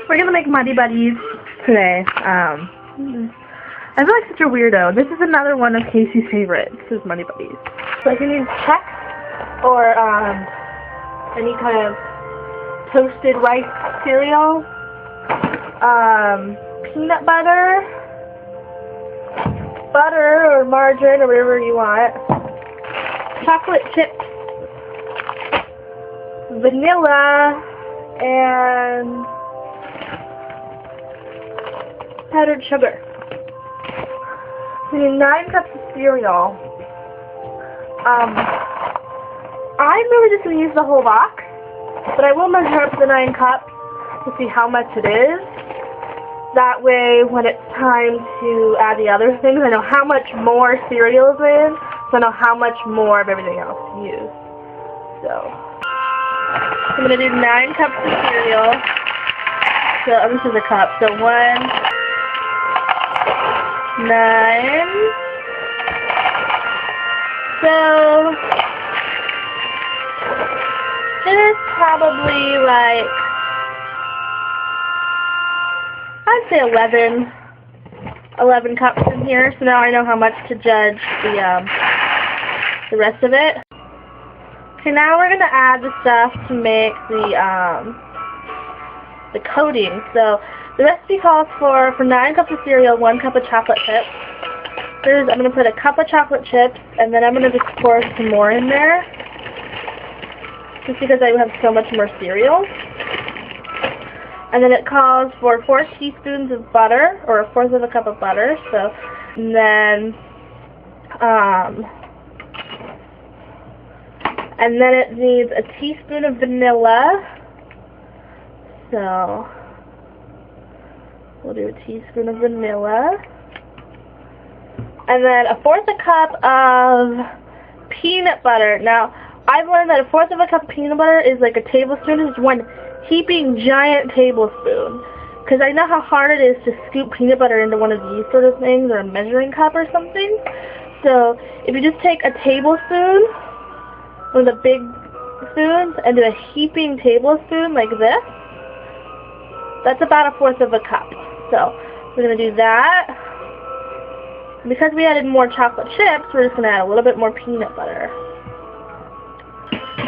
We're gonna make Muddy Buddies today. I feel like such a weirdo. This is another one of Casey's favorites, is Muddy Buddies. So I can use Chex or any kind of toasted rice cereal, peanut butter, or margarine or whatever you want, chocolate chips, vanilla, and powdered sugar. We need 9 cups of cereal. I'm really just going to use the whole box, but I will measure up the 9 cups to see how much it is. That way, when it's time to add the other things, I know how much more cereal is in, so I know how much more of everything else to use. So, I'm going to do 9 cups of cereal. So, this is a cup. So, 1, 9. So, there's probably like, I'd say 11 cups in here. So now I know how much to judge the rest of it. Okay, now we're gonna add the stuff to make the coating. So the recipe calls for 9 cups of cereal, 1 cup of chocolate chips. I'm going to put a cup of chocolate chips, and then I'm going to just pour some more in there, just because I have so much more cereal. And then it calls for 4 teaspoons of butter, or 1/4 of a cup of butter. So, and then it needs a teaspoon of vanilla. So, we'll do a teaspoon of vanilla. And then 1/4 a cup of peanut butter. Now, I've learned that 1/4 of a cup of peanut butter is like a tablespoon. It's 1 heaping giant tablespoon. Because I know how hard it is to scoop peanut butter into one of these sort of things, or a measuring cup or something. So, if you just take a tablespoon, one of the big spoons, and do a heaping tablespoon like this, that's about 1/4 of a cup. So, we're going to do that. Because we added more chocolate chips, we're just going to add a little bit more peanut butter.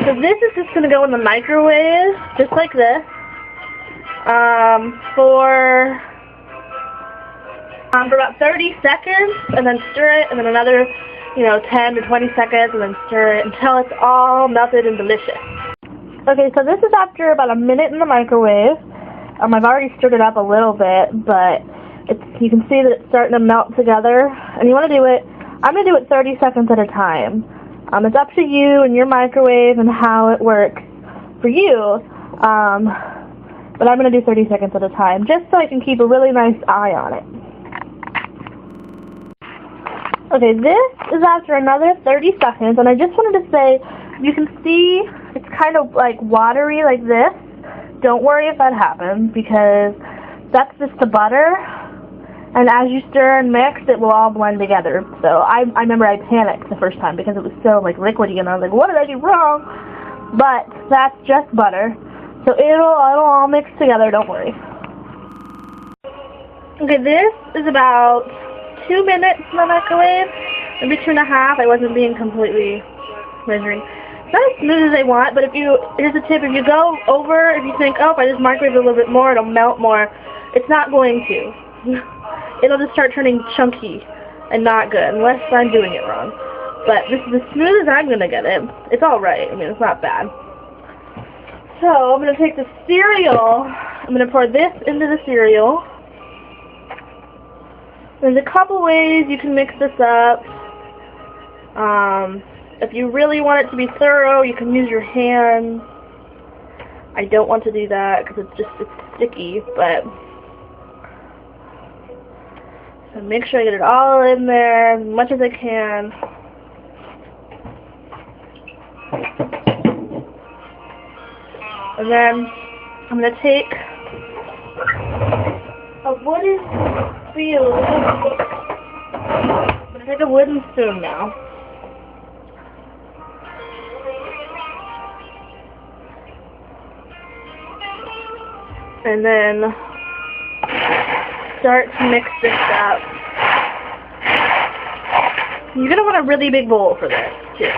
So this is just going to go in the microwave, just like this, for about 30 seconds, and then stir it, and then another, 10 to 20 seconds, and then stir it until it's all melted and delicious. Okay, so this is after about a minute in the microwave. I've already stirred it up a little bit, but you can see that it's starting to melt together, and you want to do it, I'm going to do it 30 seconds at a time. It's up to you and your microwave and how it works for you, but I'm going to do 30 seconds at a time, just so I can keep a really nice eye on it. Okay, this is after another 30 seconds, and I just wanted to say, you can see it's kind of like watery like this. Don't worry if that happens, because that's just the butter. And as you stir and mix, it will all blend together. So I remember I panicked the first time because it was so like liquidy, and I was like, what did I do wrong? But that's just butter. So it'll all mix together, don't worry. Okay, this is about 2 minutes in the microwave, maybe 2.5. I wasn't being completely measuring. It's not as smooth as I want, but here's a tip, if you go over, if you think, oh, if I just microwave a little bit more, it'll melt more, it's not going to. It'll just start turning chunky and not good, unless I'm doing it wrong. But this is as smooth as I'm going to get it. It's alright. I mean, it's not bad. So, I'm going to take the cereal. I'm going to pour this into the cereal. There's a couple ways you can mix this up. If you really want it to be thorough, you can use your hands. I don't want to do that because it's sticky, but so make sure I get it all in there as much as I can. And then I'm going to take a wooden spoon. I'm going to take a wooden spoon now. And then start to mix this up. You're going to want a really big bowl for this, too.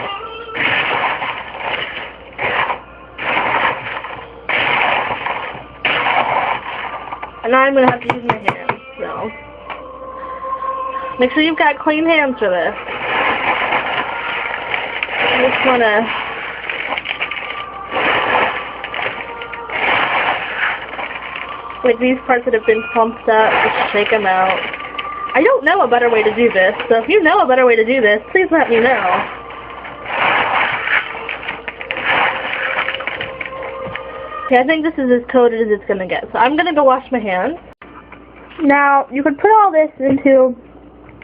And now I'm going to have to use my hands, so. Make sure you've got clean hands for this. I just want to like these parts that have been clumped up, just shake them out. I don't know a better way to do this, so if you know a better way to do this, please let me know. Okay, I think this is as coated as it's going to get, so I'm going to go wash my hands. Now, you could put all this into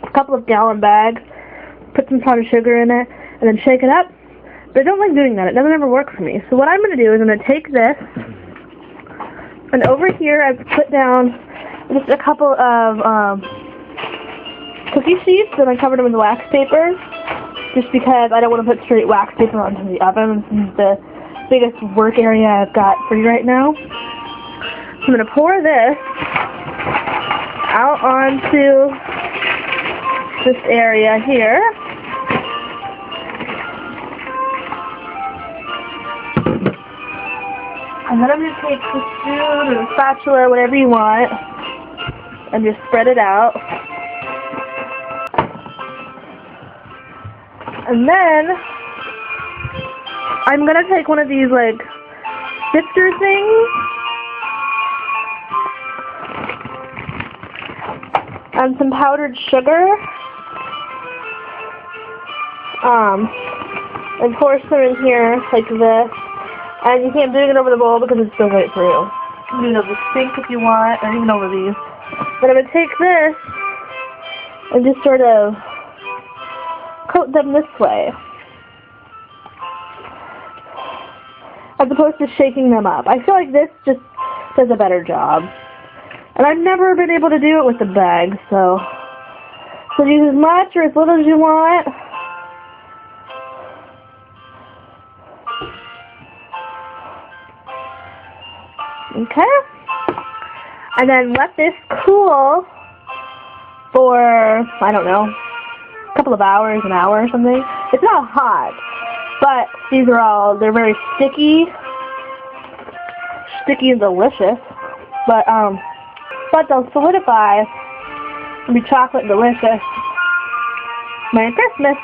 a couple of gallon bags, put some powdered sugar in it, and then shake it up. But I don't like doing that. It doesn't ever work for me. So what I'm going to do is I'm going to take this, and over here I've put down just a couple of cookie sheets, and I covered them with wax paper, just because I don't want to put straight wax paper onto the oven. This is the biggest work area I've got free right now. So I'm going to pour this out onto this area here. And then I'm going to take the spoon or the spatula, whatever you want, and just spread it out. And then I'm going to take one of these, like, sifter things and some powdered sugar. And pour some in here like this. And you can't do it over the bowl because it's still right through. You can do it over the sink if you want, or even over these. But I'm going to take this and just sort of coat them this way, as opposed to shaking them up. I feel like this just does a better job. And I've never been able to do it with the bag, so use as much or as little as you want. Okay, and then let this cool for, I don't know, a couple of hours, an hour or something. It's not hot, but these are they're very sticky and delicious, but they'll solidify and be chocolate delicious. Merry Christmas!